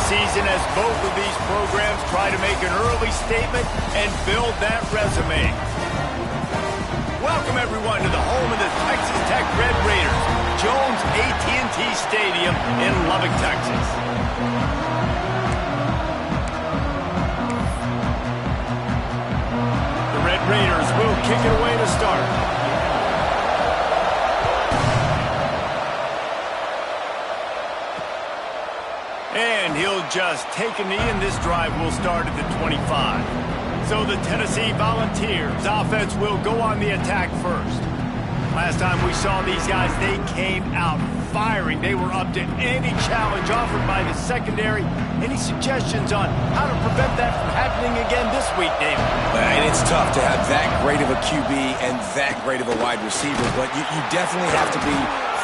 season as both of these programs try to make an early statement and build that resume. Welcome, everyone, to the home of the Texas Tech Red Raiders, Jones AT&T Stadium in Lubbock, Texas. The Red Raiders will kick it away to start. And he'll just take a knee, and this drive will start at the 25. So the Tennessee Volunteers offense will go on the attack first. Last time we saw these guys, they came out firing. They were up to any challenge offered by the secondary. Any suggestions on how to prevent that from happening again this week, David? And it's tough to have that great of a QB and that great of a wide receiver, but you definitely have to be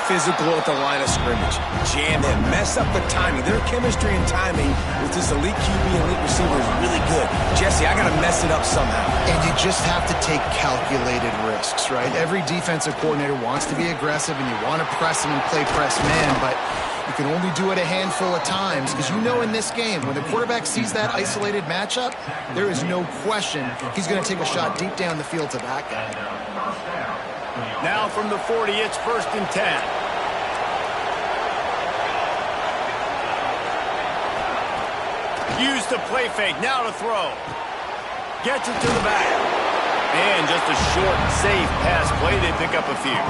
physical at the line of scrimmage. Jam him, mess up the timing. Their chemistry and timing with this elite QB and elite receiver is really good. Jesse, I got to mess it up somehow. And you just have to take calculated risks, right? Every defensive coordinator wants to be aggressive, and you want to press him and play press man, but you can only do it a handful of times because you know in this game, when the quarterback sees that isolated matchup, there is no question he's going to take a shot deep down the field to that guy. Now from the 40, it's 1st and 10. Use the play fake, now to throw. Gets it to the back. And just a short, safe pass play, they pick up a few.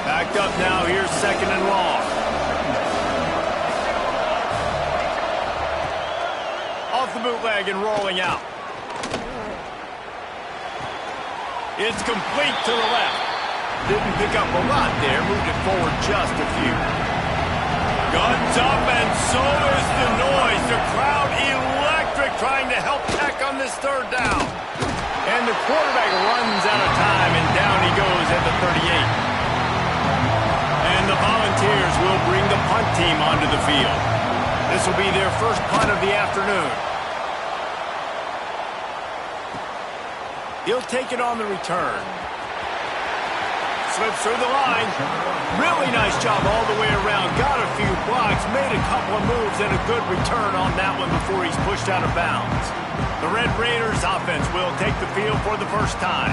Backed up now, here's 2nd and long. Off the bootleg and rolling out. It's complete to the left. Didn't pick up a lot there. Moved it forward just a few. Guns up, and so is the noise. The crowd electric trying to help Tech on this 3rd down. And the quarterback runs out of time, and down he goes at the 38. And the Volunteers will bring the punt team onto the field. This will be their first punt of the afternoon. He'll take it on the return. Slips through the line. Really nice job all the way around. Got a few blocks, made a couple of moves, and a good return on that one before he's pushed out of bounds. The Red Raiders offense will take the field for the first time.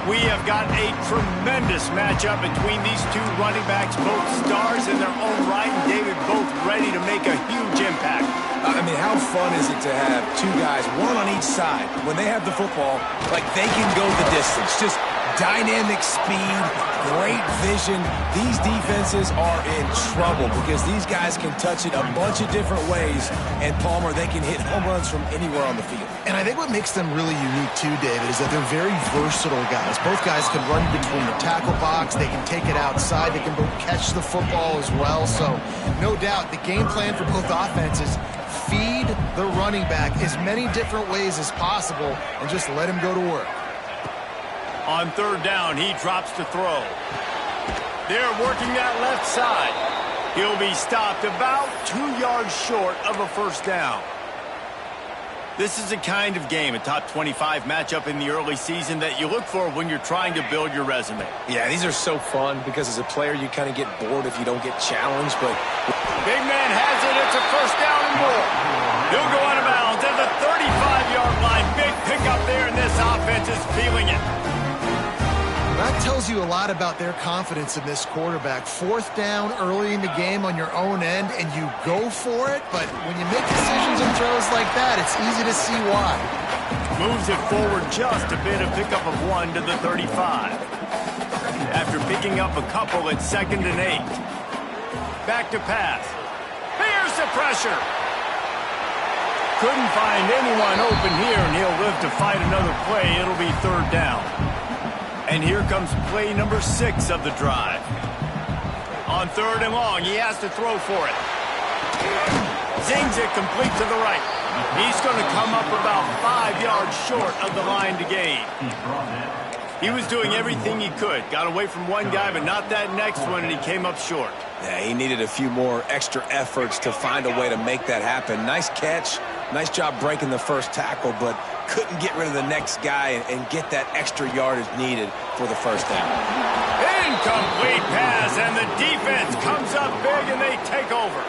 We have got a tremendous matchup between these two running backs, both stars in their own right, and David, both ready to make a huge impact. I mean, how fun is it to have two guys, one on each side, when they have the football, like they can go the distance. Just dynamic speed, great vision. These defenses are in trouble because these guys can touch it a bunch of different ways, and Palmer, they can hit home runs from anywhere on the field. And I think what makes them really unique too, David, is that they're very versatile guys. Both guys can run between the tackle box, they can take it outside, they can both catch the football as well. So no doubt the game plan for both offenses, feed the running back as many different ways as possible and just let him go to work. On 3rd down, he drops to throw. They're working that left side. He'll be stopped about 2 yards short of a 1st down. This is the kind of game, a top 25 matchup in the early season, that you look for when you're trying to build your resume. Yeah, these are so fun because as a player, you kind of get bored if you don't get challenged, but Big man has it. It's a 1st down and more. He'll go out of bounds at the 35-yard line. Big pickup there, and this offense is feeling it. That tells you a lot about their confidence in this quarterback. 4th down early in the game on your own end, and you go for it, but when you make decisions and throws like that, it's easy to see why. Moves it forward just a bit, a pickup of 1 to the 35. After picking up a couple at 2nd and 8. Back to pass. Here's the pressure. Couldn't find anyone open here, and he'll live to fight another play. It'll be 3rd down. And here comes play number 6 of the drive. On 3rd and long, he has to throw for it. Zings it complete to the right. He's going to come up about 5 yards short of the line to gain. He was doing everything he could. Got away from one guy, but not that next one, and he came up short. yeah, he needed a few more extra efforts to find a way to make that happen. Nice catch. Nice job breaking the first tackle, but couldn't get rid of the next guy and get that extra yardage needed for the 1st down. Incomplete pass, and the defense comes up big, and they take over.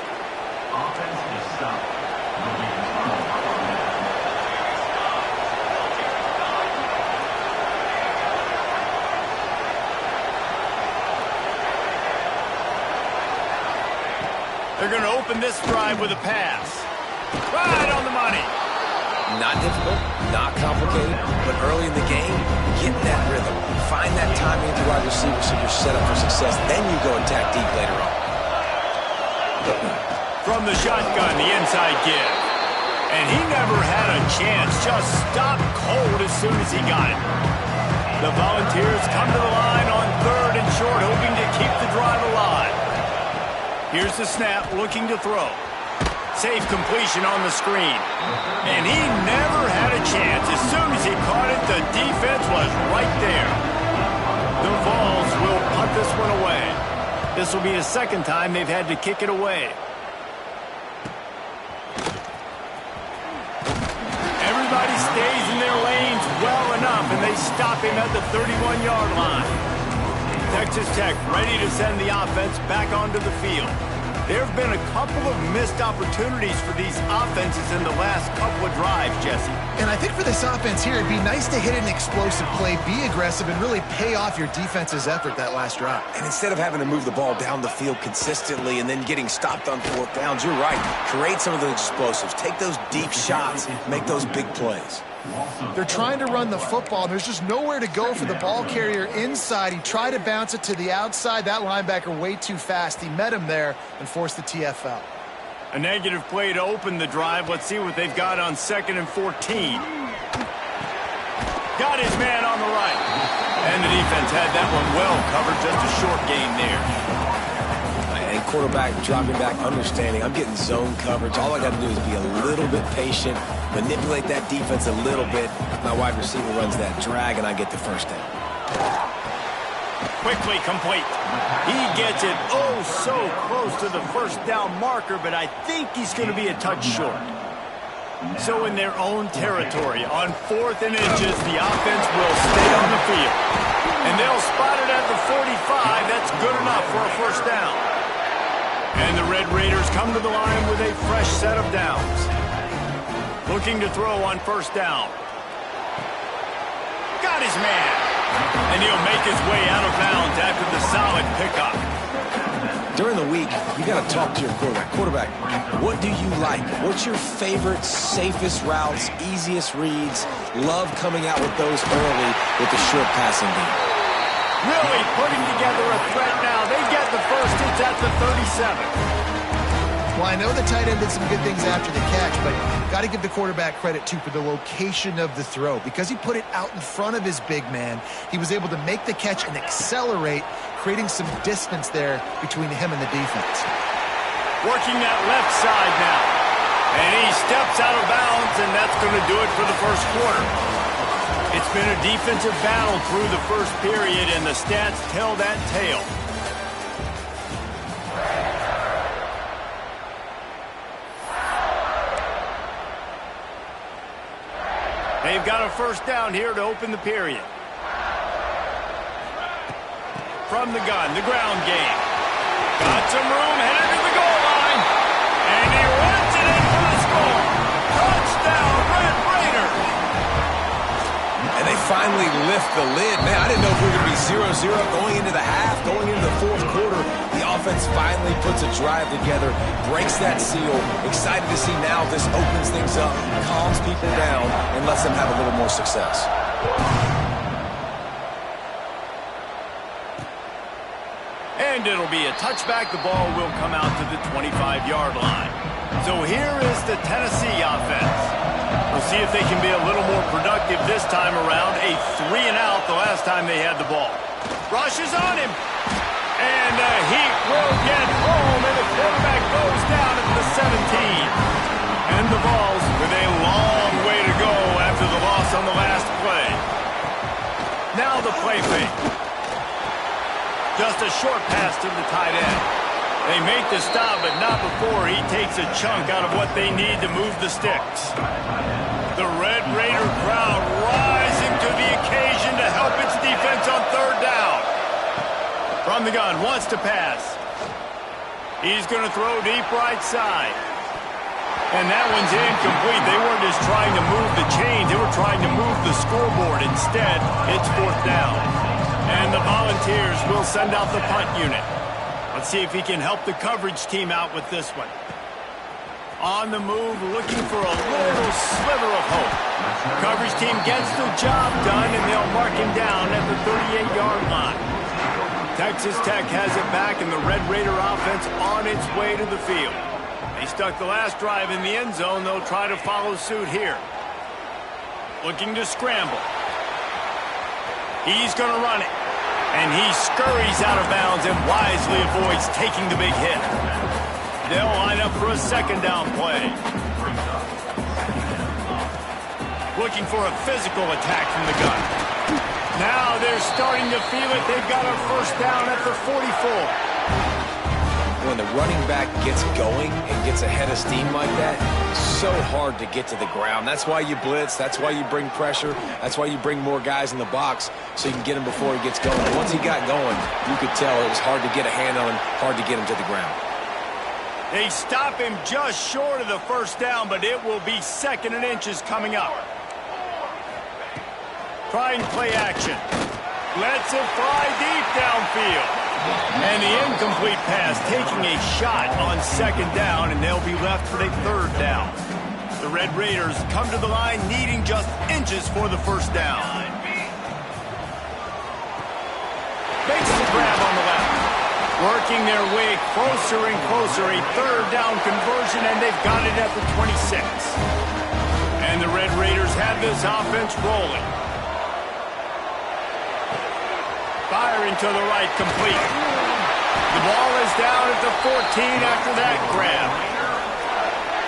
They're going to open this drive with a pass. Right on the money. Not difficult, not complicated, but early in the game, get that rhythm. Find that timing at the wide receiver so you're set up for success. Then you go attack deep later on. From the shotgun, the inside give. And he never had a chance. Just stopped cold as soon as he got it. The Volunteers come to the line on 3rd and short, hoping to keep the drive alive. Here's the snap, looking to throw. Safe completion on the screen. And he never had a chance. As soon as he caught it, the defense was right there. The Vols will punt this one away. This will be the second time they've had to kick it away. Everybody stays in their lanes well enough, and they stop him at the 31-yard line. Texas Tech ready to send the offense back onto the field. There have been a couple of missed opportunities for these offenses in the last couple of drives, Jesse. And I think for this offense here, it'd be nice to hit an explosive play, be aggressive, and really pay off your defense's effort that last drive. And instead of having to move the ball down the field consistently and then getting stopped on 4th downs, you're right. Create some of those explosives. Take those deep shots. Make those big plays. They're trying to run the football, and there's just nowhere to go for the ball carrier inside. He tried to bounce it to the outside. That linebacker way too fast. He met him there and forced the TFL. A negative play to open the drive. Let's see what they've got on 2nd and 14. Got his man on the right. And the defense had that one well covered. Just a short gain there. And quarterback dropping back, understanding I'm getting zone coverage. All I got to do is be a little bit patient, manipulate that defense a little bit. My wide receiver runs that drag, and I get the first down. Quickly complete. He gets it oh so close to the first down marker, but I think he's going to be a touch short. So in their own territory, on 4th and inches, the offense will stay on the field. And they'll spot it at the 45. That's good enough for a first down. And the Red Raiders come to the line with a fresh set of downs. Looking to throw on 1st down. Got his man. And he'll make his way out of bounds after the solid pickup. During the week, you got to talk to your quarterback. Quarterback, what do you like? What's your favorite, safest routes, easiest reads? Love coming out with those early with the short passing game. Really putting together a threat now. They get the first. It's at the 37. Well, I know the tight end did some good things after the catch, but got to give the quarterback credit, too, for the location of the throw. Because he put it out in front of his big man, he was able to make the catch and accelerate, creating some distance there between him and the defense. Working that left side now. And he steps out of bounds, and that's going to do it for the first quarter. It's been a defensive battle through the first period, and the stats tell that tale. They've got a first down here to open the period. From the gun, the ground game. Got some room, headed to the goal line. And he runs it in for the score. Touchdown, Red Raiders. And they finally lift the lid. Man, I didn't know if we were going to be 0-0 going into the half, going into the 4th quarter. The offense finally puts a drive together, breaks that seal. Excited to see now this opens things up, calms people down, and lets them have a little more success. And it'll be a touchback. The ball will come out to the 25-yard line. So here is the Tennessee offense. We'll see if they can be a little more productive this time around. A 3-and-out the last time they had the ball. Rush is on him. And he will get home, and the quarterback goes down at the 17. And the Vols with a long way to go after the loss on the last play. Now the play fake. Just a short pass to the tight end. They make the stop, but not before he takes a chunk out of what they need to move the sticks. The Red Raider crowd rising to the occasion to help its defense on 3rd down. From the gun, wants to pass. He's going to throw deep right side. And that one's incomplete. They weren't just trying to move the chains. They were trying to move the scoreboard. Instead, it's 4th down. And the Volunteers will send out the punt unit. Let's see if he can help the coverage team out with this one. On the move, looking for a little sliver of hope. Coverage team gets the job done, and they'll mark him down at the 38-yard line. Texas Tech has it back, and the Red Raider offense on its way to the field. They stuck the last drive in the end zone. They'll try to follow suit here. Looking to scramble. He's going to run it. And he scurries out of bounds and wisely avoids taking the big hit. They'll line up for a second down play. Looking for a physical attack from the gun. Now they're starting to feel it. They've got a first down at the 44. When the running back gets going and gets a head of steam like that, it's so hard to get to the ground. That's why you blitz. That's why you bring pressure. That's why you bring more guys in the box so you can get him before he gets going. Once he got going, you could tell it was hard to get a hand on him, hard to get him to the ground. They stop him just short of the first down, but it will be 2nd and inches coming up. Trying play action. Lets it fly deep downfield. And the incomplete pass taking a shot on 2nd down, and they'll be left for a 3rd down. The Red Raiders come to the line needing just inches for the first down. Makes the grab on the left. Working their way closer and closer, a 3rd down conversion, and they've got it at the 26. And the Red Raiders have this offense rolling. Firing to the right, complete. The ball is down at the 14 after that grab.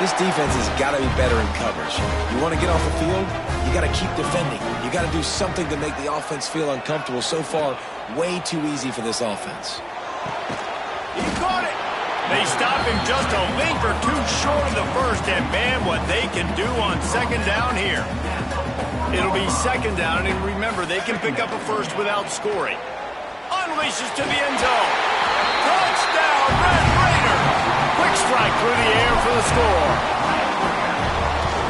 This defense has got to be better in coverage. You want to get off the field, you got to keep defending. You got to do something to make the offense feel uncomfortable. So far, way too easy for this offense. He caught it. They stop him just a link or two short of the first, and man, what they can do on 2nd down here. It'll be 2nd down, and remember, they can pick up a first without scoring. Unleashes to the end zone. Touchdown, Red Raider! Quick strike through the air for the score.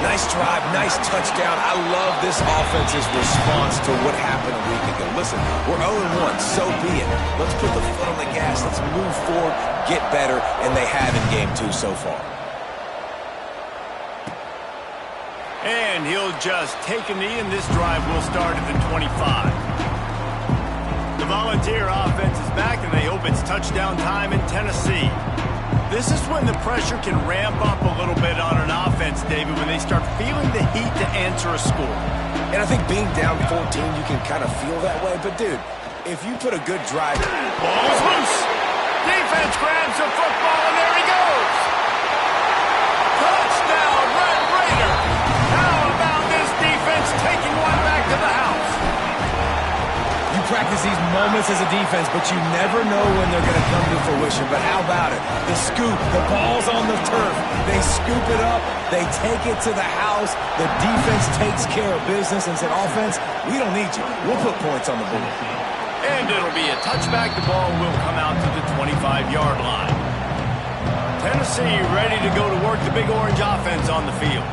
Nice drive, nice touchdown. I love this offense's response to what happened a week ago. Listen, we're 0-1, so be it. Let's put the foot on the gas. Let's move forward, get better, and they have in game 2 so far. And he'll just take a knee, and this drive will start at the 25. The Volunteer offense is back, and they hope it's touchdown time in Tennessee. This is when the pressure can ramp up a little bit on an offense, David, when they start feeling the heat to answer a score. And I think being down 14, you can kind of feel that way. But, dude, if you put a good drive... Ball's loose. Defense grabs the football, and there he goes. Touchdown, Red Raider. How about this defense taking one back to the house? You practice these moments as a defense, but you never know when they're going to come to fruition. But how about it? The scoop, the ball's on the turf. They scoop it up. They take it to the house. The defense takes care of business and said, offense, we don't need you. We'll put points on the board. And it'll be a touchback. The ball will come out to the 25-yard line. Tennessee ready to go to work the Big Orange offense on the field.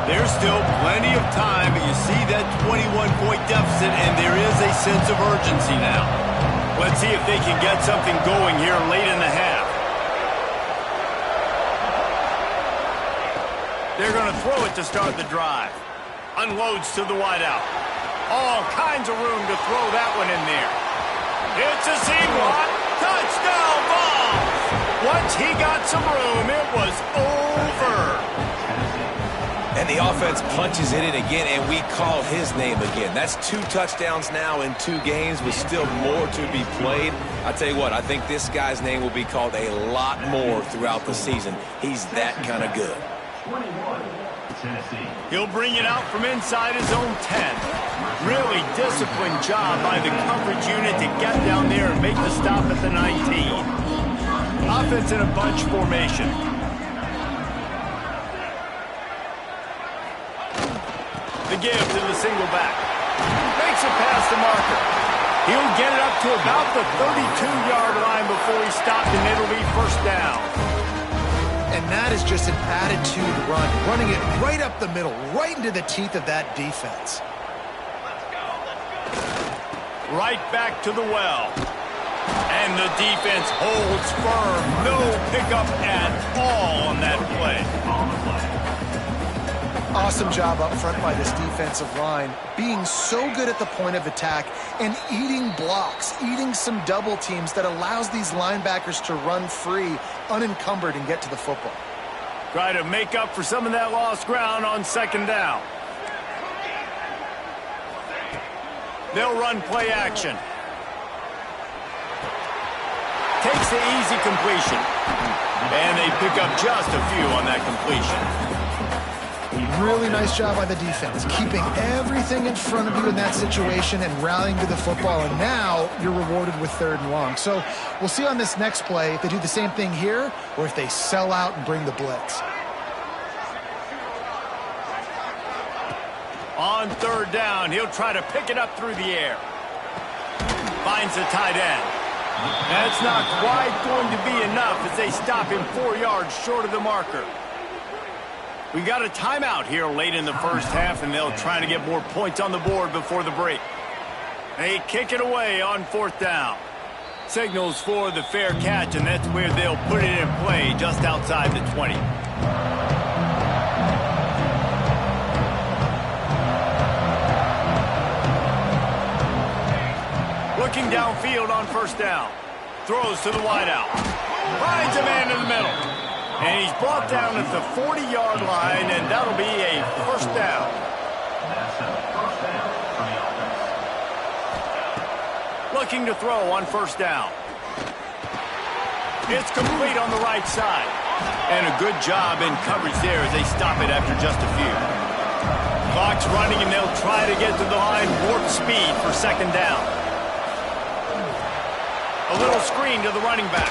There's still plenty of time, but you see that 21-point deficit, and there is a sense of urgency now. Let's see if they can get something going here late in the half. They're going to throw it to start the drive. Unloads to the wideout. All kinds of room to throw that one in there. It's a seam block. Touchdown ball. Once he got some room, it was over. And the offense punches it in again, and we call his name again. That's 2 touchdowns now in 2 games with still more to be played. I tell you what, I think this guy's name will be called a lot more throughout the season. He's that kind of good. He'll bring it out from inside his own 10. Really disciplined job by the coverage unit to get down there and make the stop at the 19. Offense in a bunch formation. The give to the single back. Makes it past the marker. He'll get it up to about the 32-yard line before he stopped, and it'll be first down. And that is just an attitude run, running it right up the middle, right into the teeth of that defense. Right back to the well. And the defense holds firm. No pickup at all on that play. Awesome job up front by this defensive line, being so good at the point of attack and eating blocks, eating some double teams that allows these linebackers to run free, unencumbered, and get to the football. Try to make up for some of that lost ground on second down. They'll run play action. Takes the easy completion. And they pick up just a few on that completion. Really nice job by the defense, keeping everything in front of you in that situation and rallying to the football, and now you're rewarded with 3rd and long. So we'll see on this next play if they do the same thing here or if they sell out and bring the blitz. On 3rd down, he'll try to pick it up through the air. Finds the tight end. That's not quite going to be enough as they stop him 4 yards short of the marker. We got a timeout here late in the first half, and they'll try to get more points on the board before the break. They kick it away on 4th down. Signals for the fair catch, and that's where they'll put it in play just outside the 20. Looking downfield on 1st down. Throws to the wideout. Finds a man in the middle. And he's brought down at the 40-yard line, and that'll be a 1st down. Looking to throw on 1st down. It's complete on the right side. And a good job in coverage there as they stop it after just a few. Clock's running, and they'll try to get to the line warp speed for 2nd down. A little screen to the running back.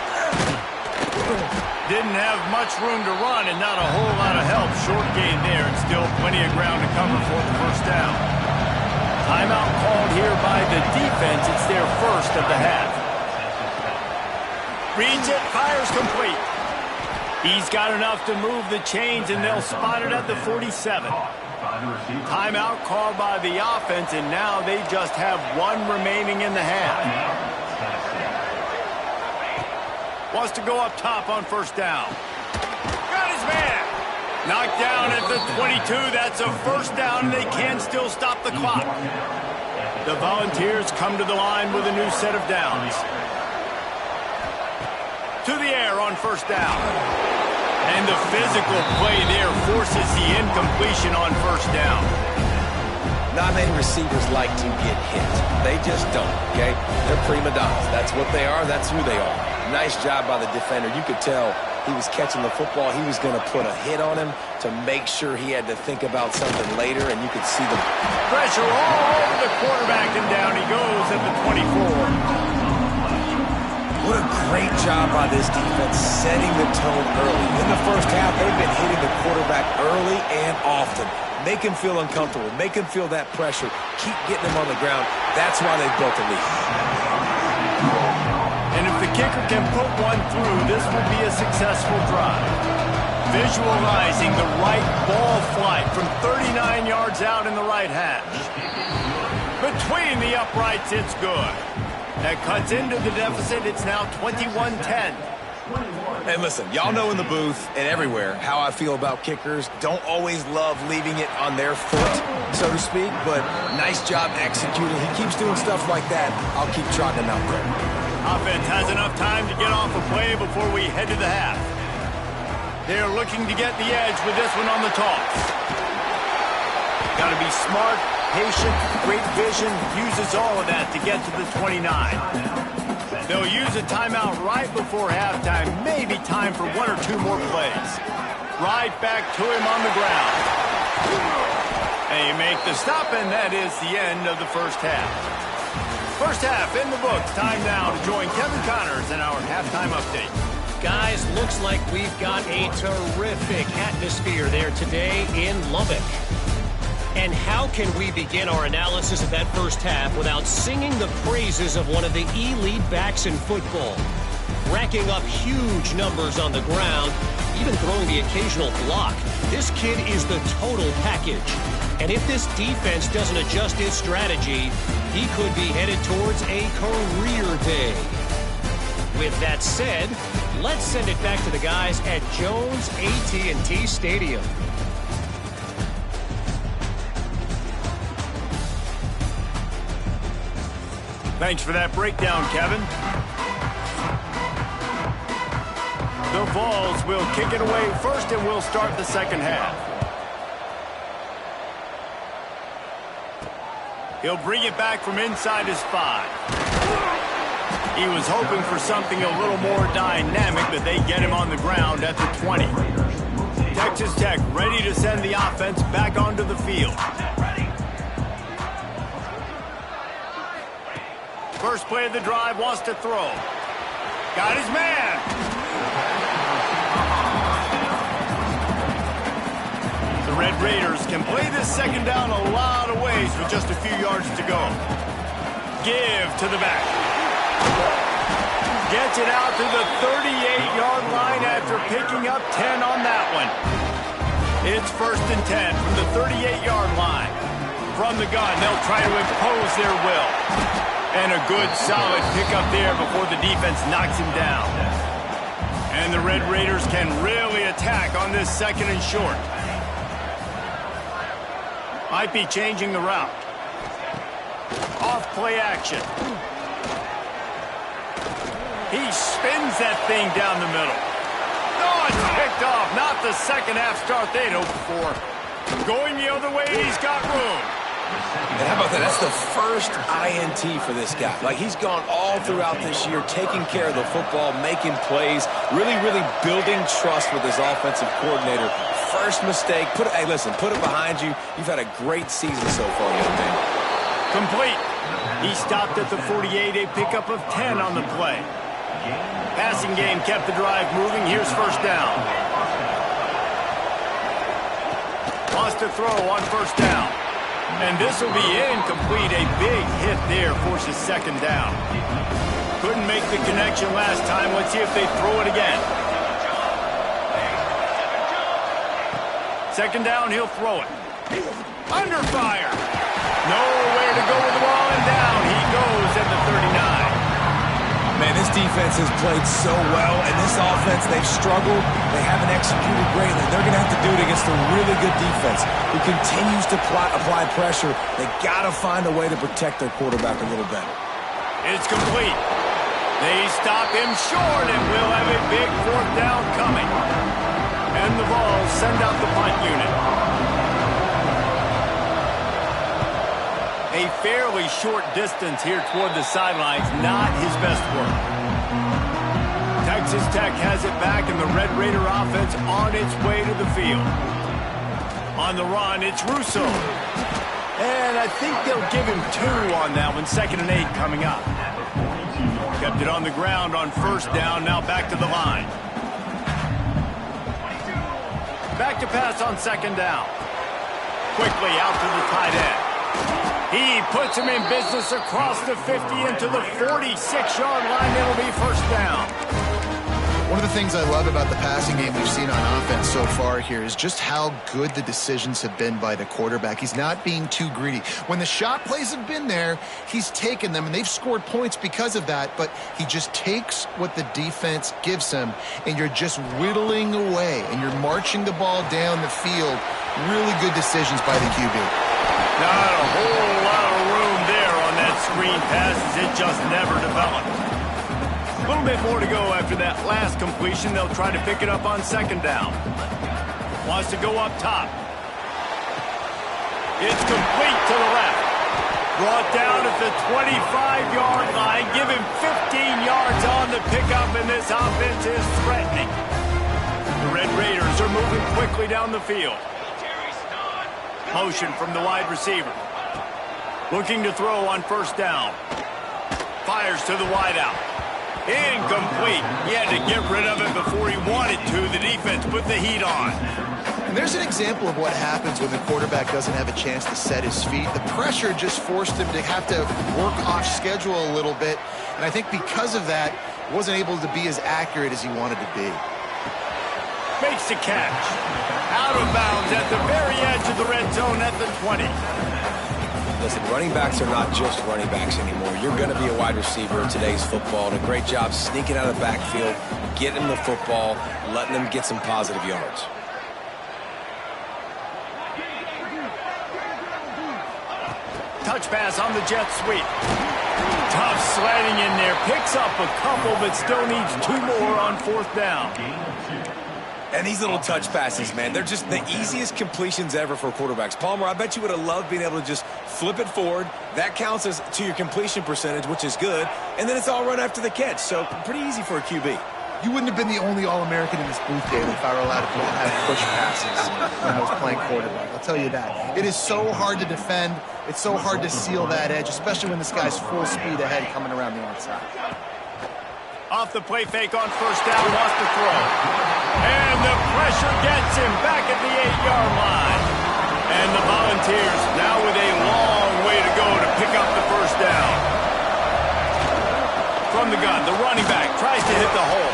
Didn't have much room to run and not a whole lot of help. Short gain there and still plenty of ground to cover for the 1st down. Timeout called here by the defense. It's their 1st of the half. Reads it, fires complete. He's got enough to move the chains, and they'll spot it at the 47. Timeout called by the offense, and now they just have 1 remaining in the half. Wants to go up top on 1st down. Got his man. Knocked down at the 22. That's a 1st down, and they can still stop the clock. The Volunteers come to the line with a new set of downs. To the air on 1st down. And the physical play there forces the incompletion on 1st down. Not many receivers like to get hit. They just don't, okay? They're prima donnas. That's what they are. That's who they are. Nice job by the defender. You could tell he was catching the football. He was going to put a hit on him to make sure he had to think about something later, and you could see the pressure all over the quarterback, and down he goes at the 24. What a great job by this defense setting the tone early. In the first half, they've been hitting the quarterback early and often. Make him feel uncomfortable. Make him feel that pressure. Keep getting him on the ground. That's why they built the lead. And if the kicker can put one through, this will be a successful drive. Visualizing the right ball flight from 39 yards out in the right hash. Between the uprights, it's good. That cuts into the deficit. It's now 21-10. And listen, y'all know in the booth and everywhere how I feel about kickers. Don't always love leaving it on their foot, so to speak, but nice job executing. He keeps doing stuff like that. I'll keep trotting him out there. Offense has enough time to get off a play before we head to the half. They're looking to get the edge with this one on the toss. Got to be smart, patient, great vision, uses all of that to get to the 29. They'll use a timeout right before halftime, maybe time for 1 or 2 more plays. Right back to him on the ground. They make the stop, and that is the end of the first half. First half in the books. Time now to join Kevin Connors in our halftime update. Guys, looks like we've got a terrific atmosphere there today in Lubbock. And how can we begin our analysis of that first half without singing the praises of one of the elite backs in football? Racking up huge numbers on the ground, even throwing the occasional block. This kid is the total package. And if this defense doesn't adjust his strategy, he could be headed towards a career day. With that said, let's send it back to the guys at Jones AT&T Stadium. Thanks for that breakdown, Kevin. The Vols will kick it away first, and we'll start the second half. He'll bring it back from inside his 5. He was hoping for something a little more dynamic, but they get him on the ground at the 20. Texas Tech ready to send the offense back onto the field. First play of the drive, wants to throw. Got his man. The Red Raiders can play this second down a lot of ways with just a few yards to go. Give to the back. Gets it out to the 38-yard line after picking up 10 on that one. It's 1st and 10 from the 38-yard line. From the gun, they'll try to impose their will. And a good, solid pickup there before the defense knocks him down. And the Red Raiders can really attack on this 2nd and short. Might be changing the route. Off play action. He spins that thing down the middle. No, it's picked off. Not the second half start they'd hoped for. Going the other way, he's got room. And how about that? That's the first INT for this guy. Like, he's gone all throughout this year, taking care of the football, making plays, really, really building trust with his offensive coordinator. First mistake. Hey, listen, put it behind you. You've had a great season so far, young man. Complete. He stopped at the 48, a pickup of 10 on the play. Passing game kept the drive moving. Here's first down. Wants to throw on first down. And this will be incomplete. A big hit there forces 2nd down. Couldn't make the connection last time. Let's see if they throw it again. 2nd down, he'll throw it. Under fire. Nowhere to go with the ball, and down he goes at the 39. Man, this defense has played so well, and this offense, they've struggled. They haven't executed greatly. They're going to have to do it against a really good defense who continues to apply pressure. They got to find a way to protect their quarterback a little better. It's complete. They stop him short, and we'll have a big 4th down coming. And the Vols send out the punt unit. A fairly short distance here toward the sidelines, not his best work. Texas Tech has it back, and the Red Raider offense on its way to the field. On the run, it's Russo. And I think they'll give him 2 on that one, 2nd and 8 coming up. Kept it on the ground on 1st down, now back to the line. Back to pass on 2nd down. Quickly out to the tight end. He puts him in business across the 50 into the 46-yard line. It'll be 1st down. One of the things I love about the passing game we've seen on offense so far here is just how good the decisions have been by the quarterback. He's not being too greedy. When the shot plays have been there, he's taken them, and they've scored points because of that, but he just takes what the defense gives him, and you're just whittling away, and you're marching the ball down the field. Really good decisions by the QB. Not a whole lot of room there on that screen pass, as it just never developed. A little bit more to go after that last completion. They'll try to pick it up on 2nd down. Wants to go up top. It's complete to the left. Brought down at the 25-yard line. Give him 15 yards on the pickup, and this offense is threatening. The Red Raiders are moving quickly down the field. Motion from the wide receiver. Looking to throw on 1st down. Fires to the wideout. Incomplete. He had to get rid of it before he wanted to. The defense put the heat on. And there's an example of what happens when the quarterback doesn't have a chance to set his feet. The pressure just forced him to have to work off schedule a little bit. And I think because of that, wasn't able to be as accurate as he wanted to be. Makes the catch. Out of bounds at the very edge of the red zone at the 20. Listen, running backs are not just running backs anymore. You're going to be a wide receiver in today's football. And a great job sneaking out of the backfield, getting them the football, letting them get some positive yards. Touch pass on the jet sweep. Tough sledding in there. Picks up a couple, but still needs 2 more on 4th down. And these little touch passes, man, they're just the easiest completions ever for quarterbacks. Palmer, I bet you would have loved being able to just flip it forward. That counts as to your completion percentage, which is good. And then it's all run after the catch. So pretty easy for a QB. You wouldn't have been the only All-American in this booth, David, if I were allowed to have push passes when I was playing quarterback. I'll tell you that. It is so hard to defend. It's so hard to seal that edge, especially when this guy's full speed ahead coming around the outside. Off the play fake on 1st down, wants to throw. And the pressure gets him back at the 8-yard line. And the Volunteers now with a long way to go to pick up the 1st down. From the gun, the running back tries to hit the hole.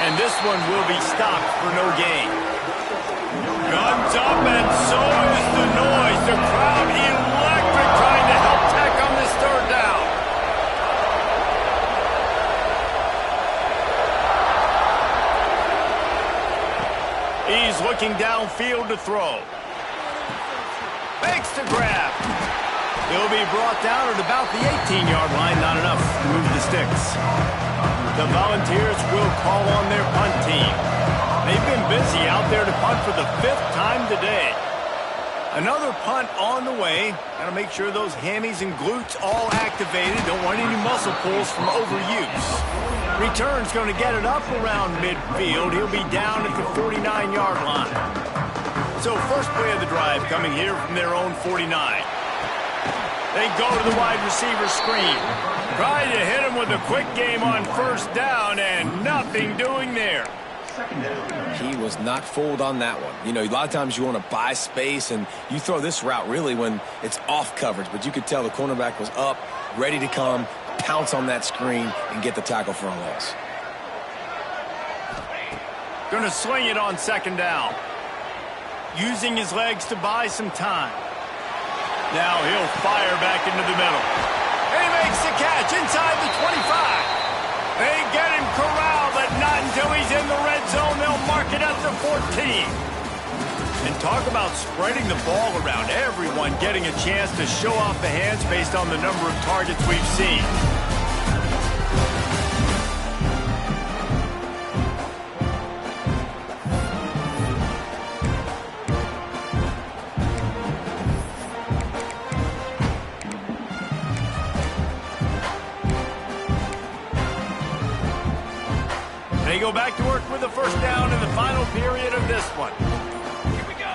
And this one will be stopped for no gain. Guns up, and so is the noise. The crowd electric trying to help Tech on this 3rd down. He's looking downfield to throw. Fakes to grab. He'll be brought down at about the 18-yard line. Not enough to move the sticks. The Volunteers will call on their punt team. They've been busy out there to punt for the 5th time today. Another punt on the way. Got to make sure those hammies and glutes all activated. Don't want any muscle pulls from overuse. Return's going to get it up around midfield. He'll be down at the 49-yard line. So first play of the drive coming here from their own 49. They go to the wide receiver screen. Try to hit him with a quick game on 1st down, and nothing doing there. He was not fooled on that one. You know, a lot of times you want to buy space, and you throw this route really when it's off coverage. But you could tell the cornerback was up, ready to come, pounce on that screen, and get the tackle for a loss. Going to swing it on 2nd down. Using his legs to buy some time. Now he'll fire back into the middle. And he makes the catch inside the 25. They get him corralled, but not until he's in the red zone. They'll mark it at the 14. And talk about spreading the ball around. Everyone getting a chance to show off the hands based on the number of targets we've seen. They go back to work with the 1st down in the final period of this one. Here we go.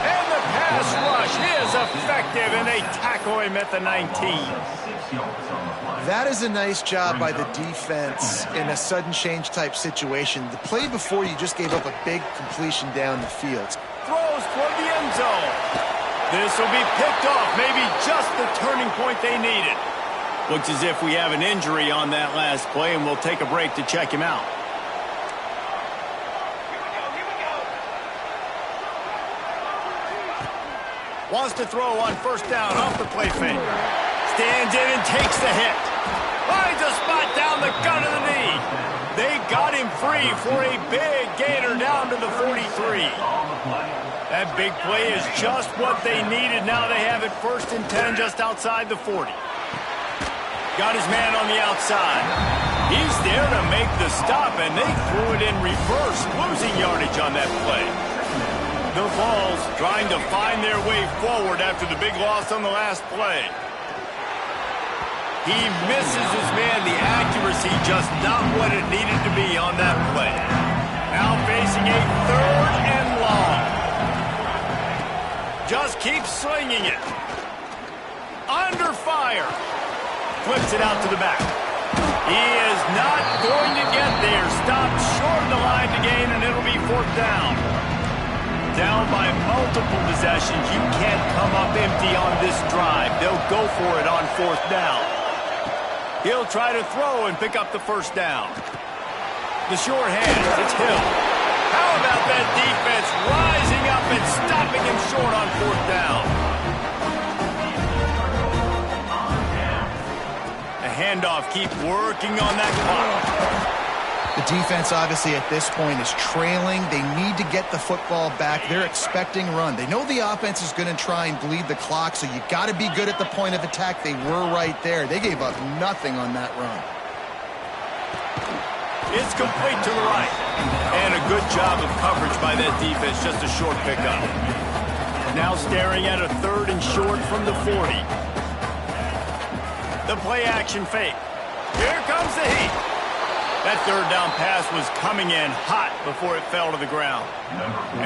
And the pass rush is effective, and they tackle him at the 19. That is a nice job by the defense in a sudden change type situation. The play before you just gave up a big completion down the field. Throws toward the end zone. This will be picked off, maybe just the turning point they needed. Looks as if we have an injury on that last play, and we'll take a break to check him out. Wants to throw on 1st down off the play fake. Stands in and takes the hit. Finds a spot down the gut of the knee. They got him free for a big gainer down to the 43. That big play is just what they needed. Now they have it 1st and 10 just outside the 40. Got his man on the outside. He's there to make the stop, and they threw it in reverse, losing yardage on that play. The Vols trying to find their way forward after the big loss on the last play. He misses his man. The accuracy just not what it needed to be on that play. Now facing a 3rd and long. Just keeps slinging it. Under fire. Flips it out to the back. He is not going to get there. Stopped short of the line to gain, and it'll be 4th down. Down by multiple possessions. You can't come up empty on this drive. They'll go for it on 4th down. He'll try to throw and pick up the 1st down. The short hand, it's Hill. How about that defense rising up and stopping him short on 4th down. The handoff, keep working on that clock. The defense, obviously, at this point is trailing. They need to get the football back. They're expecting run. They know the offense is going to try and bleed the clock, so you got to be good at the point of attack. They were right there. They gave up nothing on that run. It's complete to the right. And a good job of coverage by that defense. Just a short pickup. Now staring at a 3rd and short from the 40. The play action fake. Here comes the heat. That 3rd down pass was coming in hot before it fell to the ground.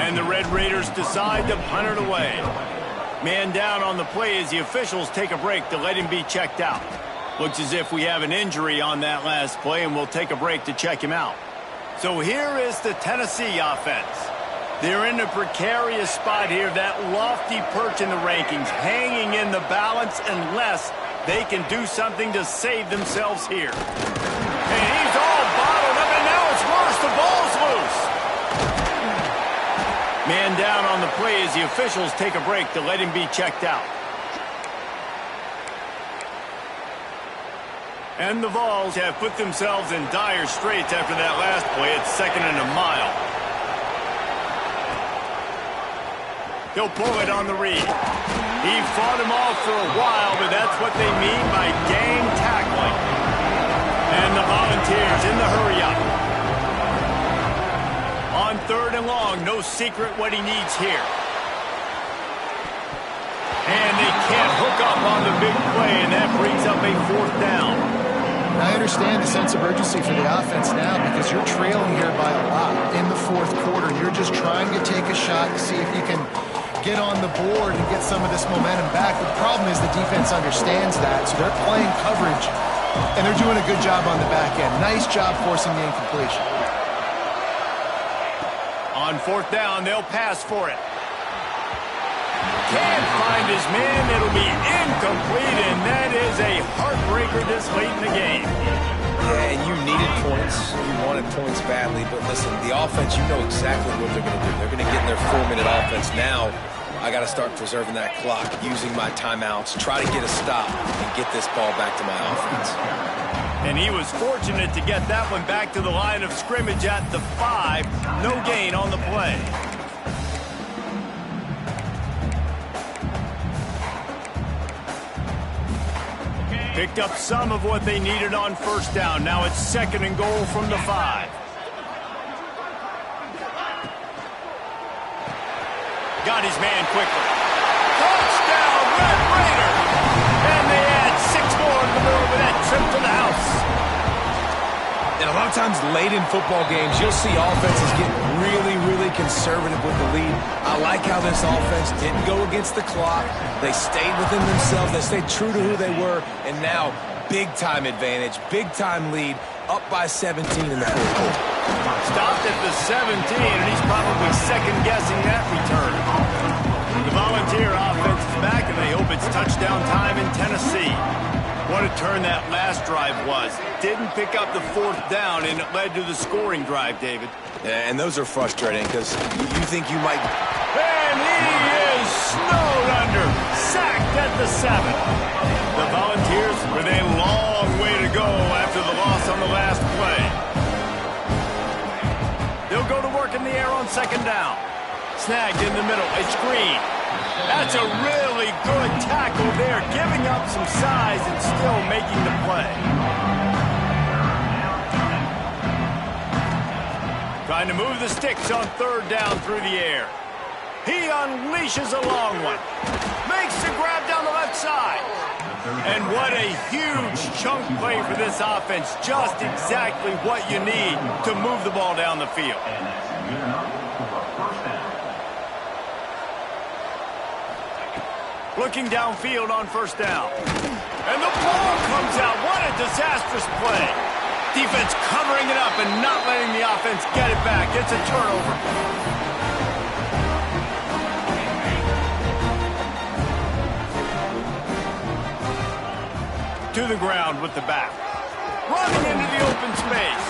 And the Red Raiders decide to punt it away. Man down on the play as the officials take a break to let him be checked out. Looks as if we have an injury on that last play, and we'll take a break to check him out. So here is the Tennessee offense. They're in a precarious spot here, that lofty perch in the rankings, hanging in the balance unless they can do something to save themselves here. And he's all bottled up, and now it's worse. The ball's loose. Man down on the play as the officials take a break to let him be checked out. And the Vols have put themselves in dire straits after that last play. It's 2nd and a mile. He'll pull it on the read. He fought him off for a while, but that's what they mean by gang tackling. And the Volunteers in the hurry-up. On 3rd and long, no secret what he needs here. And they can't hook up on the big play, and that brings up a 4th down. I understand the sense of urgency for the offense now because you're trailing here by a lot in the 4th quarter. You're just trying to take a shot to see if you can get on the board and get some of this momentum back. The problem is the defense understands that, so they're playing coverage, and they're doing a good job on the back end. Nice job forcing the incompletion. On 4th down, they'll pass for it. Can't find his man. It'll be incomplete, and that is a heartbreaker this late in the game. Yeah, and you needed points. You wanted points badly, but listen, the offense, you know exactly what they're going to do. They're going to get in their 4-minute offense. Now, I got to start preserving that clock, using my timeouts, try to get a stop, and get this ball back to my offense. And he was fortunate to get that one back to the line of scrimmage at the 5. No gain on the play. Picked up some of what they needed on 1st down. Now it's 2nd and goal from the 5. Got his man quickly. Touchdown, Red Raiders! And they add 6 more in the middle of that trip to the house. And a lot of times late in football games, you'll see offenses get really, really conservative with the lead. I like how this offense didn't go against the clock. They stayed within themselves. They stayed true to who they were. And now, big-time advantage, big-time lead, up by 17 in the 4th. Stopped at the 17, and he's probably second-guessing that return. The Volunteer offense is back, and they hope it's touchdown time in Tennessee. What a turn that last drive was. Didn't pick up the 4th down, and it led to the scoring drive, David. Yeah, and those are frustrating because you think you might... And he is snowed under. Sacked at the 7. The Volunteers with a long way to go after the loss on the last play. They'll go to work in the air on 2nd down. Snagged in the middle. It's Green. That's a really good tackle there, giving up some size and still making the play. Trying to move the sticks on 3rd down through the air. He unleashes a long one. Makes the grab down the left side. And what a huge chunk play for this offense. Just exactly what you need to move the ball down the field. Looking downfield on 1st down. And the ball comes out. What a disastrous play. Defense covering it up and not letting the offense get it back. It's a turnover. To the ground with the back. Running into the open space.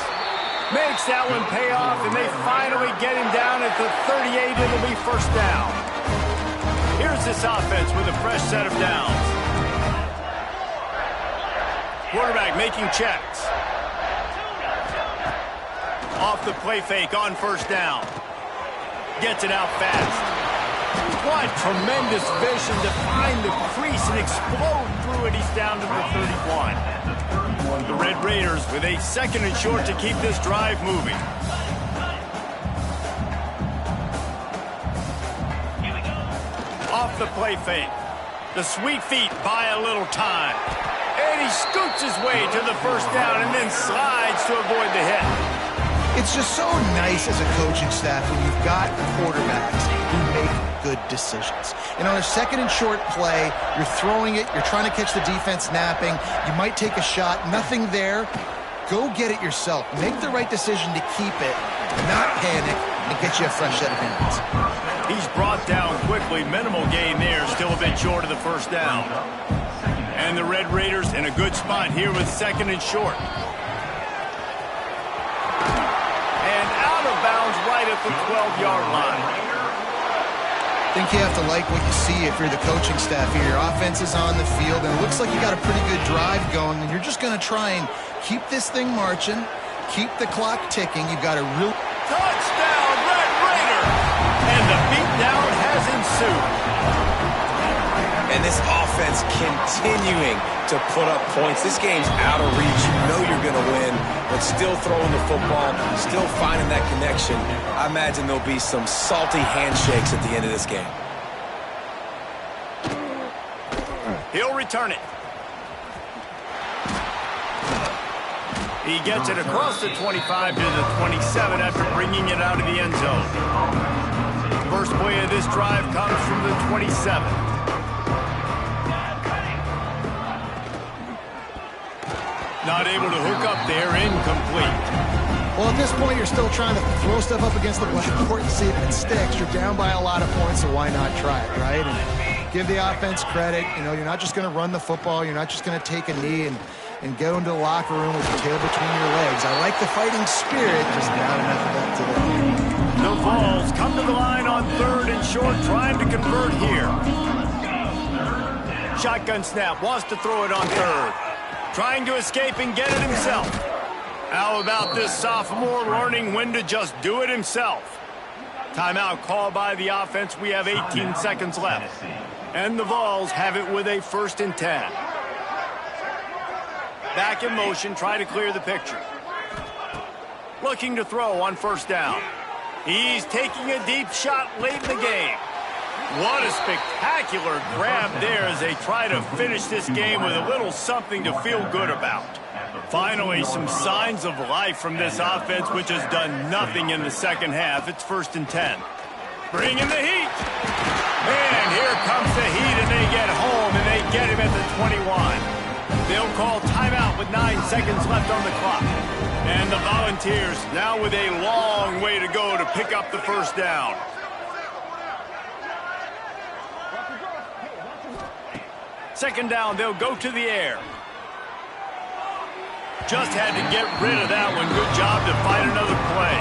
Makes that one pay off, and they finally get him down at the 38. It'll be first down. Here's this offense with a fresh set of downs. Quarterback making checks. Off the play fake on first down. Gets it out fast. What tremendous vision to find the crease and explode through it. He's down to the 31. The Red Raiders with a second and short to keep this drive moving. Off the play fake. The sweet feet buy a little time. And he scoots his way to the first down and then slides to avoid the hit. It's just so nice as a coaching staff when you've got quarterbacks who make good decisions. And on a second and short play, you're throwing it, you're trying to catch the defense napping, you might take a shot, nothing there. Go get it yourself. Make the right decision to keep it, not panic, and get you a fresh set of hands. He's brought down quickly. Minimal gain there, still a bit short of the first down. And the Red Raiders in a good spot here with second and short. And out of bounds right at the 12-yard line. I think you have to like what you see if you're the coaching staff here. Your offense is on the field, and it looks like you got a pretty good drive going, and you're just going to try and keep this thing marching, keep the clock ticking. You've got a real... Touchdown, Red Raider! And the beatdown has ensued. And this offense continuing to put up points. This game's out of reach. You know you're going to win, but still throwing the football, still finding that connection. I imagine there'll be some salty handshakes at the end of this game. He'll return it. He gets it across the 25 to the 27 after bringing it out of the end zone. First play of this drive comes from the 27. Not able to hook up there, incomplete. Well, at this point, you're still trying to throw stuff up against the blackboard and see if it sticks. You're down by a lot of points, so why not try it, right? And give the offense credit. You know, you're not just going to run the football. You're not just going to take a knee and go into the locker room with your tail between your legs. I like the fighting spirit, just not enough of that today. The Vols come to the line on third and short, trying to convert here. Shotgun snap, wants to throw it on third. Trying to escape and get it himself. How about this sophomore learning when to just do it himself? Timeout called by the offense. We have 18 seconds left. And the Vols have it with a 1st and 10. Back in motion, try to clear the picture. Looking to throw on first down. He's taking a deep shot late in the game. What a spectacular grab there as they try to finish this game with a little something to feel good about. Finally, some signs of life from this offense, which has done nothing in the second half. It's 1st and 10. Bring in the heat. And here comes the heat, and they get home, and they get him at the 21. They'll call timeout with 9 seconds left on the clock. And the Volunteers now with a long way to go to pick up the first down. Second down, they'll go to the air. Just had to get rid of that one. Good job to fight another play.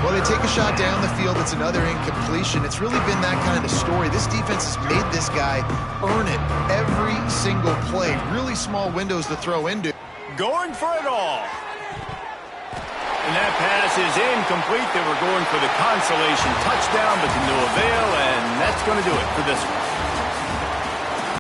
Well, they take a shot down the field. It's another incompletion. It's really been that kind of story. This defense has made this guy earn it every single play. Really small windows to throw into. Going for it all. And that pass is incomplete. They were going for the consolation touchdown, but to no avail, and that's going to do it for this one.